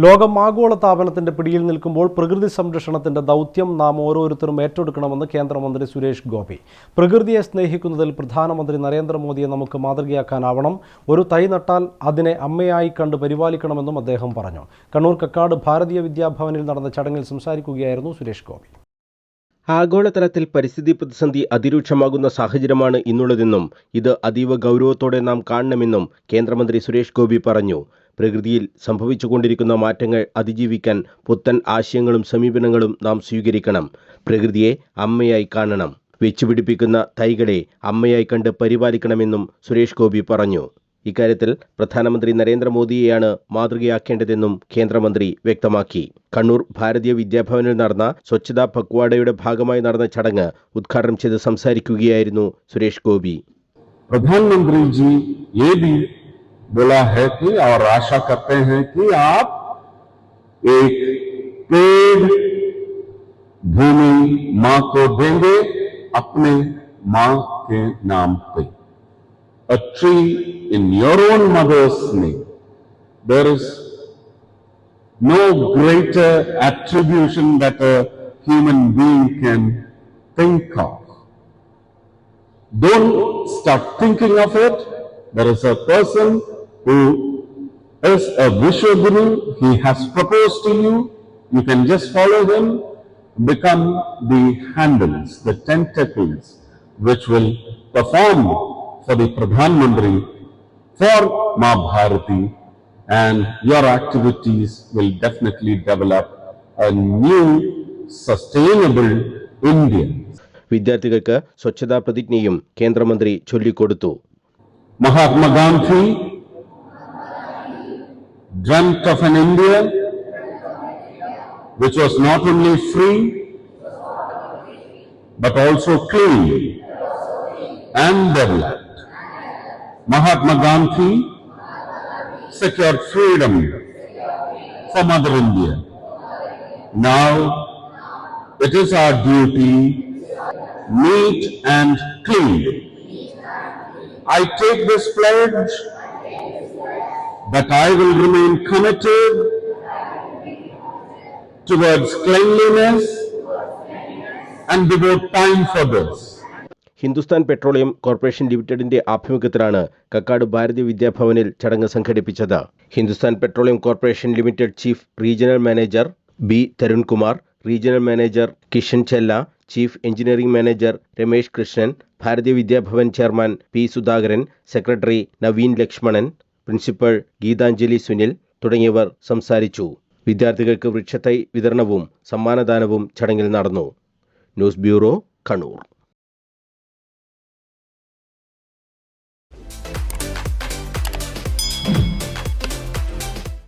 ലോകം ആഗോളതാപനത്തിന്റെ പിടിയിൽ നിൽക്കുമ്പോൾ പ്രകൃതി സംരക്ഷണത്തിന്റെ ദൗത്യം നാം ഓരോരുത്തരും ഏറ്റെടുക്കണമെന്ന് കേന്ദ്രമന്ത്രി സുരേഷ് ഗോപി. പ്രകൃതിയെ സ്നേഹിക്കുന്നതിൽ പ്രധാനമന്ത്രി നരേന്ദ്രമോദിയെ നമുക്ക് മാതൃകയാക്കാനാവണം. ഒരു തൈ നട്ടാൽ അതിനെ അമ്മയായി കണ്ട് പരിപാലിക്കണമെന്നും അദ്ദേഹം പറഞ്ഞു. കണ്ണൂർ കക്കാട് ഭാരതീയ വിദ്യാഭവനിൽ നടന്ന ചടങ്ങിൽ സംസാരിക്കുകയായിരുന്നു സുരേഷ് ഗോപി. ആഗോളതലത്തിൽ പരിസ്ഥിതി പ്രതിസന്ധി അതിരൂക്ഷമാകുന്ന സാഹചര്യമാണ് ഇന്നുള്ളതെന്നും ഇത് അതീവ ഗൗരവത്തോടെ നാം കാണണമെന്നും കേന്ദ്രമന്ത്രി സുരേഷ് ഗോപി പറഞ്ഞു. പ്രകൃതിയിൽ സംഭവിച്ചുകൊണ്ടിരിക്കുന്ന മാറ്റങ്ങൾ അതിജീവിക്കാൻ പുത്തൻ ആശയങ്ങളും സമീപനങ്ങളും നാം സ്വീകരിക്കണം. പ്രകൃതിയെ അമ്മയായി കാണണം. വെച്ചുപിടിപ്പിക്കുന്ന തൈകളെ അമ്മയായി കണ്ട് പരിപാലിക്കണമെന്നും സുരേഷ് ഗോപി പറഞ്ഞു. ഇക്കാര്യത്തിൽ പ്രധാനമന്ത്രി നരേന്ദ്രമോദിയെയാണ് മാതൃകയാക്കേണ്ടതെന്നും കേന്ദ്രമന്ത്രി വ്യക്തമാക്കി. കണ്ണൂർ ഭാരതീയ വിദ്യാഭവനിൽ നടന്ന സ്വച്ഛതാ പക്വാഡയുടെ ഭാഗമായി നടന്ന ചടങ്ങ് ഉദ്ഘാടനം ചെയ്ത് സംസാരിക്കുകയായിരുന്നു സുരേഷ് ഗോപി. प्रधानमंत्री जी ये भी बोला है कि और आशा करते हैं कि आप एक पेड़ भूमि मां को देंगे अपने मां के नाम पे. A tree in your own mother's name. There is no greater attribution that a human being can think of. Don't start thinking of it. There is a person who is a Vishwaguru. He has proposed to you. You can just follow him, become the handles, the tentacles, which will perform for the Pradhan Mantri, for Ma Bharati, and your activities will definitely develop a new sustainable India. വിദ്യാർത്ഥികൾക്ക് സ്വച്ഛതാ പ്രതിജ്ഞയും കേന്ദ്രമന്ത്രി ചൊല്ലിക്കൊടുത്തു. Mahatma Gandhi dreamt of an India which was not only free but also clean and developed. Mahatma Gandhi secured freedom for Mother India. Now it is our duty, neat and clean. I take this pledge that I will remain committed towards cleanliness and devote time for this. Hindustan petroleum corporation ലിമിറ്റഡിന്റെ ആഭിമുഖ്യത്തിലാണ് കക്കാട് ഭാരതീയ വിദ്യാഭവനിൽ ചടങ്ങ് സംഘടിപ്പിച്ചത്. Hindustan petroleum corporation limited chief regional manager B Tarunkumar, regional manager Kishan Chella, chief engineering manager Ramesh Krishnan, Bharatiya Vidya Bhavan chairman P Sudhakaran, secretary Naveen Lakshmanan, principal Geethanjali Sunil തുടങ്ങിയവർ സംസാരിച്ചു. വിദ്യാർത്ഥികൾക്ക് വൃക്ഷത്തൈ വിതരണവും സമ്മാനദാനവും ചടങ്ങിൽ നടന്നു. News bureau, Kannur.